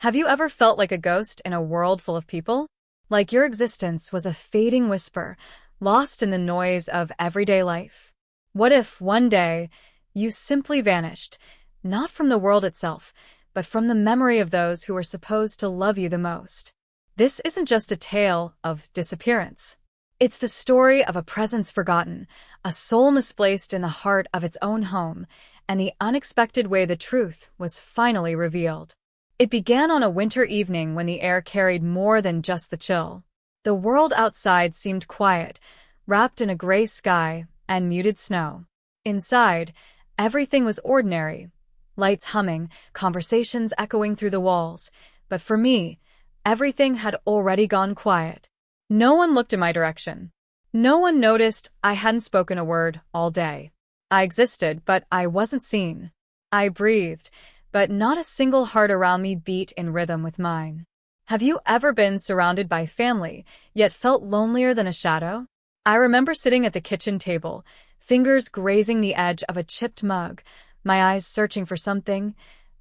Have you ever felt like a ghost in a world full of people? Like your existence was a fading whisper, lost in the noise of everyday life? What if one day you simply vanished, not from the world itself, but from the memory of those who were supposed to love you the most? This isn't just a tale of disappearance. It's the story of a presence forgotten, a soul misplaced in the heart of its own home, and the unexpected way the truth was finally revealed. It began on a winter evening when the air carried more than just the chill. The world outside seemed quiet, wrapped in a gray sky and muted snow. Inside, everything was ordinary, lights humming, conversations echoing through the walls. But for me, everything had already gone quiet. No one looked in my direction. No one noticed I hadn't spoken a word all day. I existed, but I wasn't seen. I breathed, but not a single heart around me beat in rhythm with mine. Have you ever been surrounded by family, yet felt lonelier than a shadow? I remember sitting at the kitchen table, fingers grazing the edge of a chipped mug, my eyes searching for something,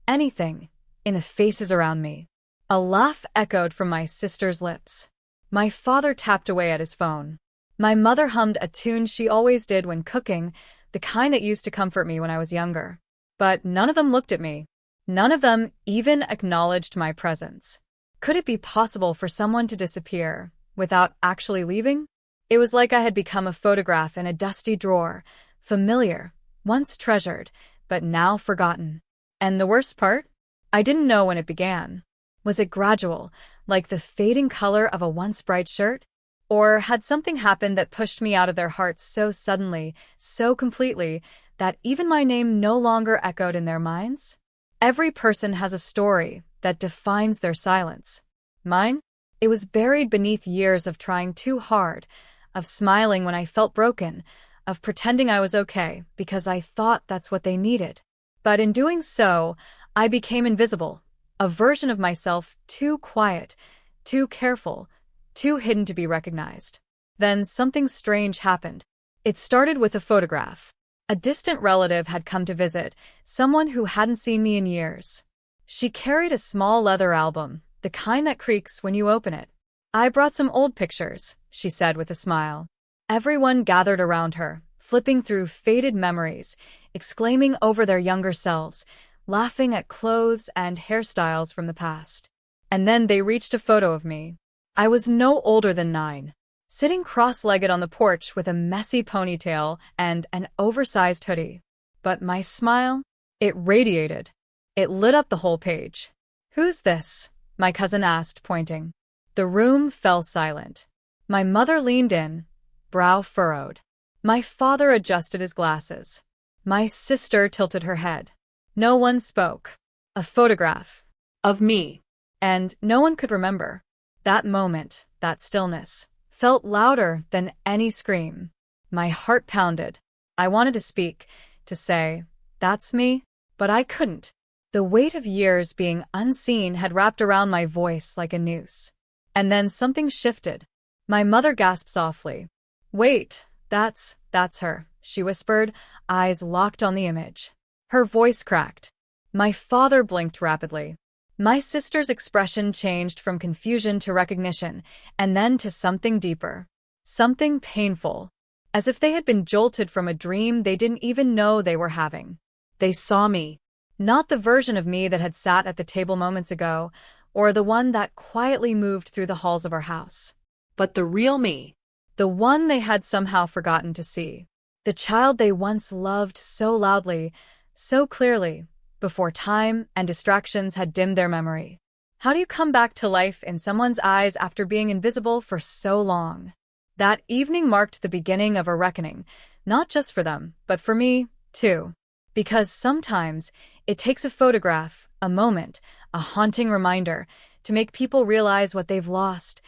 anything, in the faces around me. A laugh echoed from my sister's lips. My father tapped away at his phone. My mother hummed a tune she always did when cooking, the kind that used to comfort me when I was younger. But none of them looked at me. None of them even acknowledged my presence. Could it be possible for someone to disappear without actually leaving? It was like I had become a photograph in a dusty drawer, familiar, once treasured, but now forgotten. And the worst part? I didn't know when it began. Was it gradual, like the fading color of a once bright shirt? Or had something happened that pushed me out of their hearts so suddenly, so completely, that even my name no longer echoed in their minds? Every person has a story that defines their silence. Mine? It was buried beneath years of trying too hard, of smiling when I felt broken, of pretending I was okay because I thought that's what they needed. But in doing so, I became invisible, a version of myself too quiet, too careful, too hidden to be recognized. Then something strange happened. It started with a photograph. A distant relative had come to visit, someone who hadn't seen me in years. She carried a small leather album, the kind that creaks when you open it. "I brought some old pictures," she said with a smile. Everyone gathered around her, flipping through faded memories, exclaiming over their younger selves, laughing at clothes and hairstyles from the past. And then they reached a photo of me. I was no older than 9. Sitting cross-legged on the porch with a messy ponytail and an oversized hoodie. But my smile, it radiated. It lit up the whole page. "Who's this?" my cousin asked, pointing. The room fell silent. My mother leaned in, brow furrowed. My father adjusted his glasses. My sister tilted her head. No one spoke. A photograph. Of me. And no one could remember. That moment, that stillness, felt louder than any scream. My heart pounded. I wanted to speak, to say, "That's me," but I couldn't. The weight of years being unseen had wrapped around my voice like a noose. And then something shifted. My mother gasped softly. "Wait, that's her," she whispered, eyes locked on the image. Her voice cracked. My father blinked rapidly. My sister's expression changed from confusion to recognition, and then to something deeper. Something painful. As if they had been jolted from a dream they didn't even know they were having. They saw me. Not the version of me that had sat at the table moments ago, or the one that quietly moved through the halls of our house. But the real me. The one they had somehow forgotten to see. The child they once loved so loudly, so clearly, before time and distractions had dimmed their memory. How do you come back to life in someone's eyes after being invisible for so long? That evening marked the beginning of a reckoning, not just for them, but for me, too. Because sometimes it takes a photograph, a moment, a haunting reminder, to make people realize what they've lost,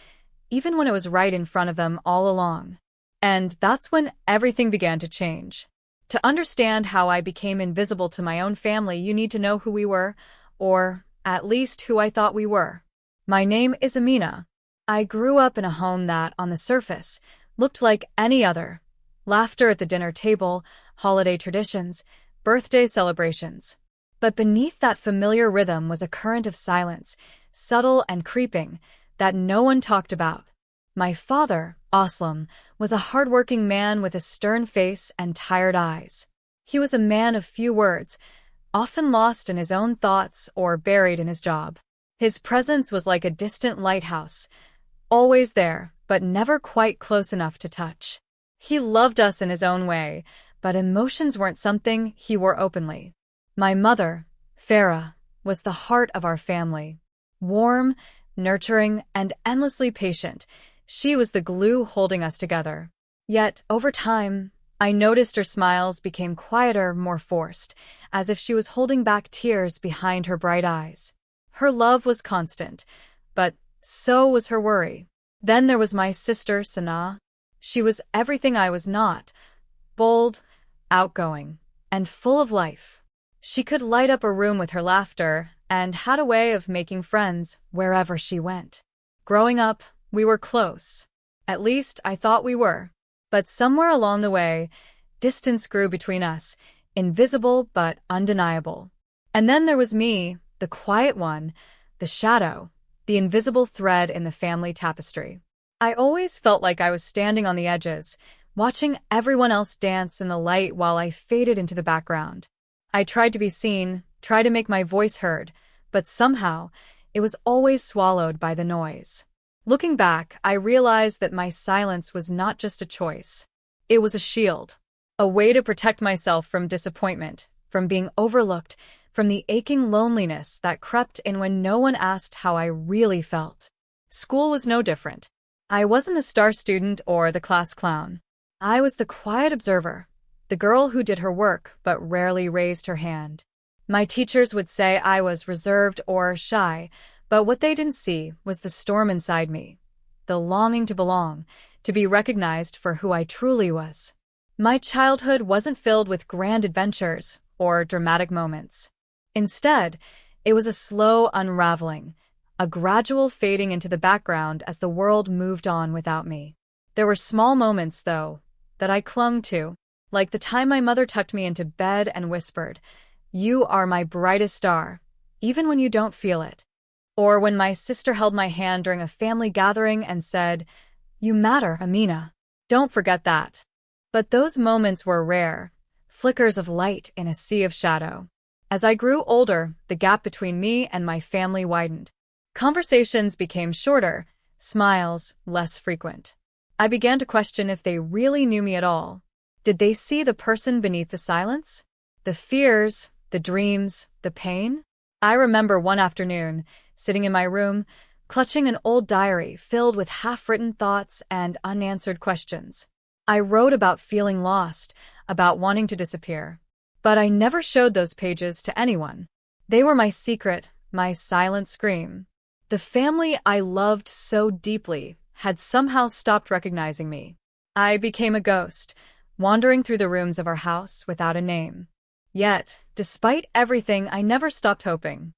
even when it was right in front of them all along. And that's when everything began to change. To understand how I became invisible to my own family, you need to know who we were, or at least who I thought we were. My name is Amina. I grew up in a home that, on the surface, looked like any other. Laughter at the dinner table, holiday traditions, birthday celebrations. But beneath that familiar rhythm was a current of silence, subtle and creeping, that no one talked about. My father, Aslam, was a hard-working man with a stern face and tired eyes. He was a man of few words, often lost in his own thoughts or buried in his job. His presence was like a distant lighthouse, always there, but never quite close enough to touch. He loved us in his own way, but emotions weren't something he wore openly. My mother, Farah, was the heart of our family. Warm, nurturing, and endlessly patient, she was the glue holding us together. Yet, over time, I noticed her smiles became quieter, more forced, as if she was holding back tears behind her bright eyes. Her love was constant, but so was her worry. Then there was my sister, Sanaa. She was everything I was not: bold, outgoing, and full of life. She could light up a room with her laughter and had a way of making friends wherever she went. Growing up, we were close. At least, I thought we were. But somewhere along the way, distance grew between us, invisible but undeniable. And then there was me, the quiet one, the shadow, the invisible thread in the family tapestry. I always felt like I was standing on the edges, watching everyone else dance in the light while I faded into the background. I tried to be seen, tried to make my voice heard, but somehow, it was always swallowed by the noise. Looking back, I realized that my silence was not just a choice. It was a shield, a way to protect myself from disappointment, from being overlooked, from the aching loneliness that crept in when no one asked how I really felt. School was no different. I wasn't the star student or the class clown. I was the quiet observer, the girl who did her work but rarely raised her hand. My teachers would say I was reserved or shy, but what they didn't see was the storm inside me, the longing to belong, to be recognized for who I truly was. My childhood wasn't filled with grand adventures or dramatic moments. Instead, it was a slow unraveling, a gradual fading into the background as the world moved on without me. There were small moments, though, that I clung to, like the time my mother tucked me into bed and whispered, "You are my brightest star, even when you don't feel it." Or when my sister held my hand during a family gathering and said, "You matter, Amina. Don't forget that." But those moments were rare, flickers of light in a sea of shadow. As I grew older, the gap between me and my family widened. Conversations became shorter, smiles less frequent. I began to question if they really knew me at all. Did they see the person beneath the silence? The fears, the dreams, the pain? I remember one afternoon, sitting in my room, clutching an old diary filled with half-written thoughts and unanswered questions. I wrote about feeling lost, about wanting to disappear. But I never showed those pages to anyone. They were my secret, my silent scream. The family I loved so deeply had somehow stopped recognizing me. I became a ghost, wandering through the rooms of our house without a name. Yet, despite everything, I never stopped hoping.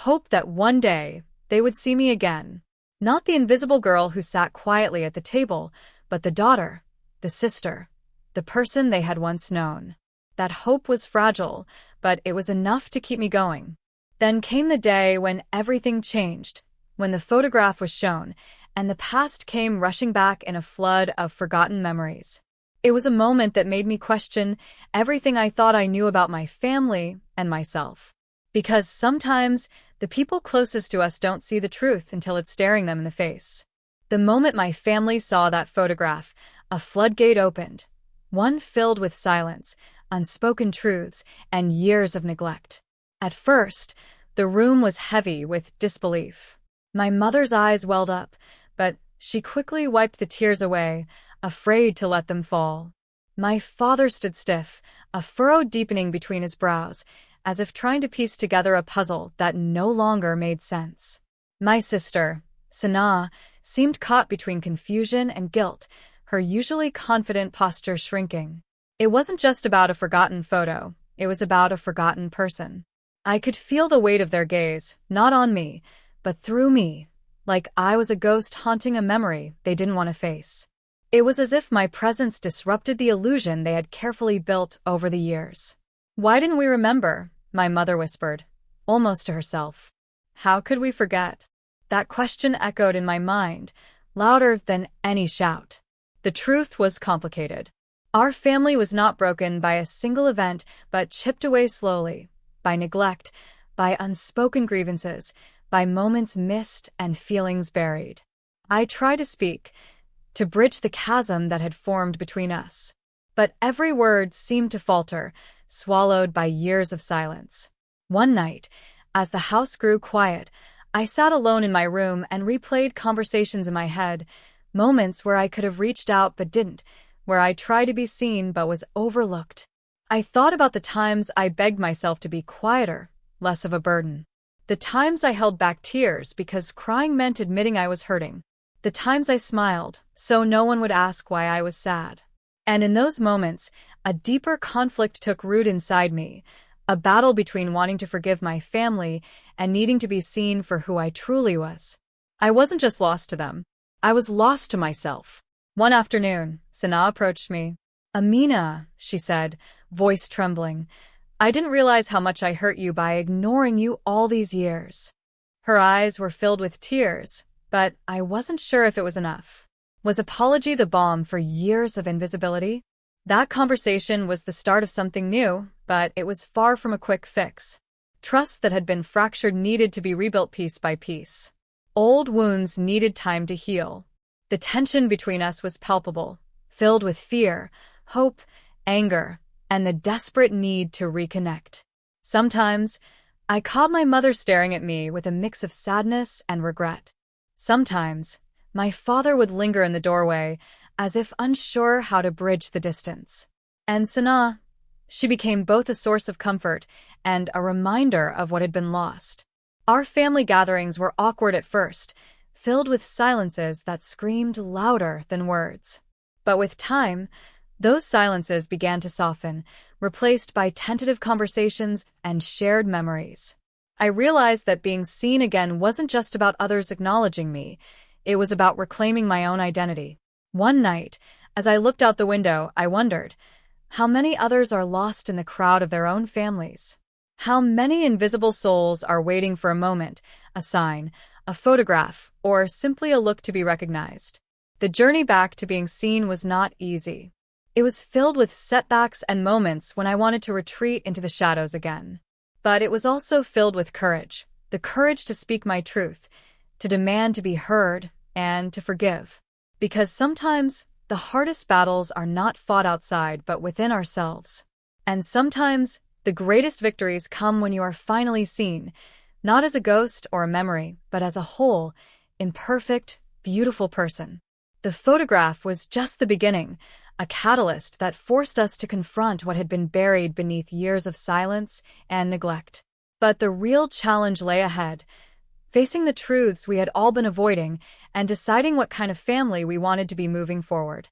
Hope that one day they would see me again. Not the invisible girl who sat quietly at the table, but the daughter, the sister, the person they had once known. That hope was fragile, but it was enough to keep me going. Then came the day when everything changed, when the photograph was shown, and the past came rushing back in a flood of forgotten memories. It was a moment that made me question everything I thought I knew about my family and myself. Because sometimes the people closest to us don't see the truth until it's staring them in the face. The moment my family saw that photograph, a floodgate opened, one filled with silence, unspoken truths, and years of neglect. At first, the room was heavy with disbelief. My mother's eyes welled up, but she quickly wiped the tears away, afraid to let them fall. My father stood stiff, a furrow deepening between his brows, as if trying to piece together a puzzle that no longer made sense. My sister, Sanaa, seemed caught between confusion and guilt, her usually confident posture shrinking. It wasn't just about a forgotten photo, it was about a forgotten person. I could feel the weight of their gaze, not on me, but through me, like I was a ghost haunting a memory they didn't want to face. It was as if my presence disrupted the illusion they had carefully built over the years. Why didn't we remember? my mother whispered, almost to herself. How could we forget? That question echoed in my mind, louder than any shout. The truth was complicated. Our family was not broken by a single event, but chipped away slowly, by neglect, by unspoken grievances, by moments missed and feelings buried. I tried to speak, to bridge the chasm that had formed between us. But every word seemed to falter, swallowed by years of silence. One night, as the house grew quiet, I sat alone in my room and replayed conversations in my head, moments where I could have reached out but didn't, where I tried to be seen but was overlooked. I thought about the times I begged myself to be quieter, less of a burden. The times I held back tears because crying meant admitting I was hurting. The times I smiled, so no one would ask why I was sad. And in those moments, a deeper conflict took root inside me, a battle between wanting to forgive my family and needing to be seen for who I truly was. I wasn't just lost to them. I was lost to myself. One afternoon, Sana approached me. "Amina," she said, voice trembling, "I didn't realize how much I hurt you by ignoring you all these years." Her eyes were filled with tears, but I wasn't sure if it was enough. Was apology the balm for years of invisibility? That conversation was the start of something new, but it was far from a quick fix. Trust that had been fractured needed to be rebuilt piece by piece. Old wounds needed time to heal. The tension between us was palpable, filled with fear, hope, anger, and the desperate need to reconnect. Sometimes, I caught my mother staring at me with a mix of sadness and regret. Sometimes, my father would linger in the doorway, as if unsure how to bridge the distance. And Sana, she became both a source of comfort and a reminder of what had been lost. Our family gatherings were awkward at first, filled with silences that screamed louder than words. But with time, those silences began to soften, replaced by tentative conversations and shared memories. I realized that being seen again wasn't just about others acknowledging me, it was about reclaiming my own identity. One night, as I looked out the window, I wondered, how many others are lost in the crowd of their own families? How many invisible souls are waiting for a moment, a sign, a photograph, or simply a look to be recognized? The journey back to being seen was not easy. It was filled with setbacks and moments when I wanted to retreat into the shadows again. But it was also filled with courage, the courage to speak my truth, to demand to be heard, and to forgive. Because sometimes the hardest battles are not fought outside but within ourselves. And sometimes the greatest victories come when you are finally seen, not as a ghost or a memory, but as a whole, imperfect, beautiful person. The photograph was just the beginning, a catalyst that forced us to confront what had been buried beneath years of silence and neglect. But the real challenge lay ahead, facing the truths we had all been avoiding and deciding what kind of family we wanted to be moving forward.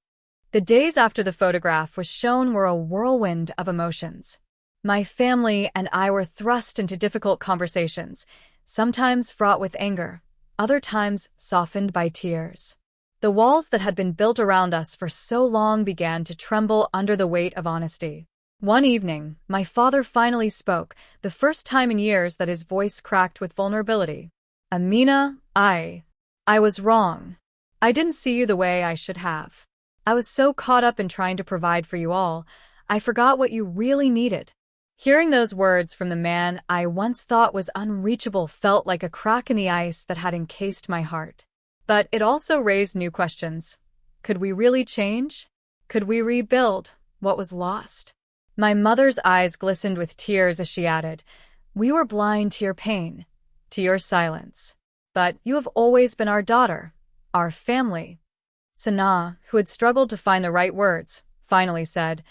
The days after the photograph was shown were a whirlwind of emotions. My family and I were thrust into difficult conversations, sometimes fraught with anger, other times softened by tears. The walls that had been built around us for so long began to tremble under the weight of honesty. One evening, my father finally spoke, the first time in years that his voice cracked with vulnerability. "Amina, I was wrong. I didn't see you the way I should have. I was so caught up in trying to provide for you all, I forgot what you really needed." Hearing those words from the man I once thought was unreachable felt like a crack in the ice that had encased my heart. But it also raised new questions. Could we really change? Could we rebuild what was lost? My mother's eyes glistened with tears as she added, "We were blind to your pain, to your silence. But you have always been our daughter, our family." Sana, who had struggled to find the right words, finally said,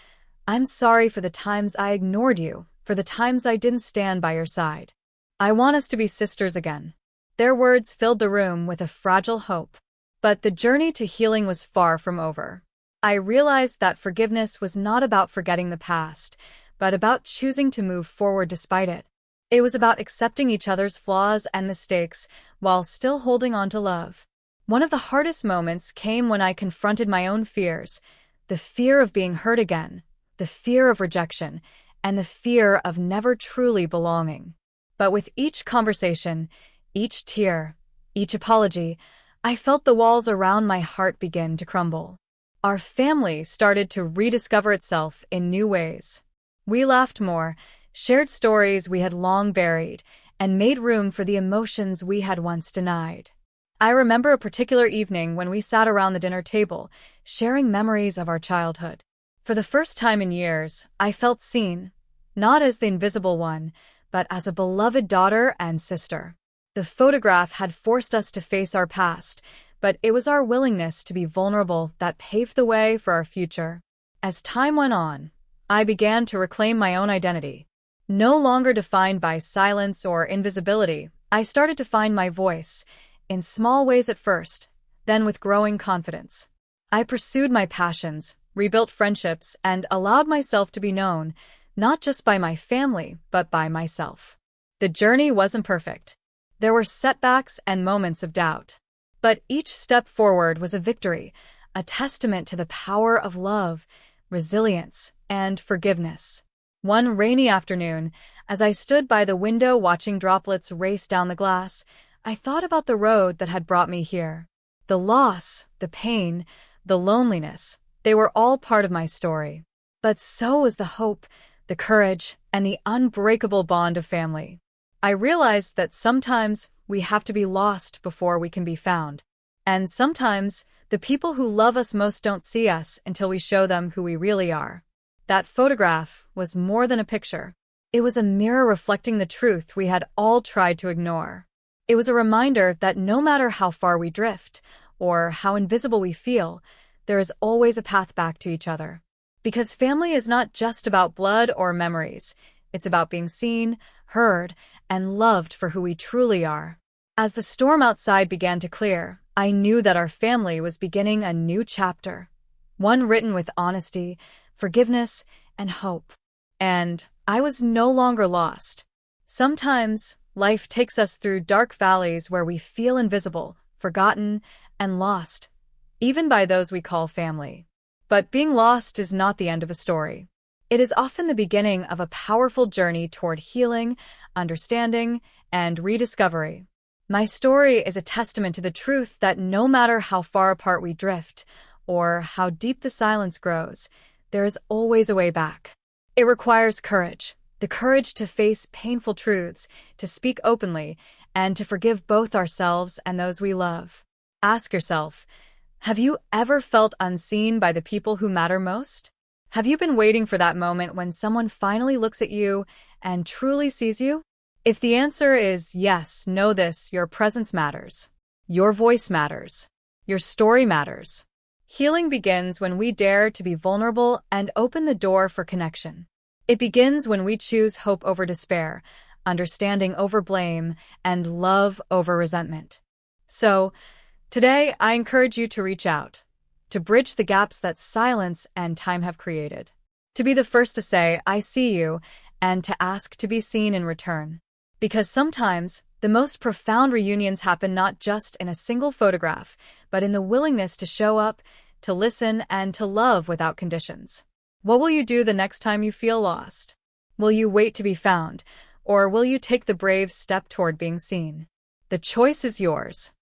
"I'm sorry for the times I ignored you, for the times I didn't stand by your side. I want us to be sisters again." Their words filled the room with a fragile hope. But the journey to healing was far from over. I realized that forgiveness was not about forgetting the past, but about choosing to move forward despite it. It was about accepting each other's flaws and mistakes while still holding on to love. One of the hardest moments came when I confronted my own fears, the fear of being hurt again, the fear of rejection, and the fear of never truly belonging. But with each conversation, each tear, each apology, I felt the walls around my heart begin to crumble. Our family started to rediscover itself in new ways. We laughed more, shared stories we had long buried, and made room for the emotions we had once denied. I remember a particular evening when we sat around the dinner table, sharing memories of our childhood. For the first time in years, I felt seen, not as the invisible one, but as a beloved daughter and sister. The photograph had forced us to face our past, but it was our willingness to be vulnerable that paved the way for our future. As time went on, I began to reclaim my own identity. No longer defined by silence or invisibility, I started to find my voice, in small ways at first, then with growing confidence. I pursued my passions, rebuilt friendships, and allowed myself to be known, not just by my family, but by myself. The journey wasn't perfect. There were setbacks and moments of doubt. But each step forward was a victory, a testament to the power of love, resilience, and forgiveness. One rainy afternoon, as I stood by the window watching droplets race down the glass, I thought about the road that had brought me here. The loss, the pain, the loneliness, they were all part of my story. But so was the hope, the courage, and the unbreakable bond of family. I realized that sometimes we have to be lost before we can be found. And sometimes the people who love us most don't see us until we show them who we really are. That photograph was more than a picture. It was a mirror reflecting the truth we had all tried to ignore. It was a reminder that no matter how far we drift, or how invisible we feel, there is always a path back to each other. Because family is not just about blood or memories. It's about being seen, heard, and loved for who we truly are. As the storm outside began to clear, I knew that our family was beginning a new chapter. One written with honesty, forgiveness, and hope. And I was no longer lost. Sometimes, life takes us through dark valleys where we feel invisible, forgotten, and lost, even by those we call family. But being lost is not the end of a story. It is often the beginning of a powerful journey toward healing, understanding, and rediscovery. My story is a testament to the truth that no matter how far apart we drift, or how deep the silence grows, there is always a way back. It requires courage, the courage to face painful truths, to speak openly, and to forgive both ourselves and those we love. Ask yourself, have you ever felt unseen by the people who matter most? Have you been waiting for that moment when someone finally looks at you and truly sees you? If the answer is yes, know this: your presence matters. Your voice matters. Your story matters. Healing begins when we dare to be vulnerable and open the door for connection. It begins when we choose hope over despair, understanding over blame, and love over resentment. So, today I encourage you to reach out, to bridge the gaps that silence and time have created, to be the first to say, "I see you," and to ask to be seen in return. Because sometimes, the most profound reunions happen not just in a single photograph, but in the willingness to show up, to listen, and to love without conditions. What will you do the next time you feel lost? Will you wait to be found, or will you take the brave step toward being seen? The choice is yours.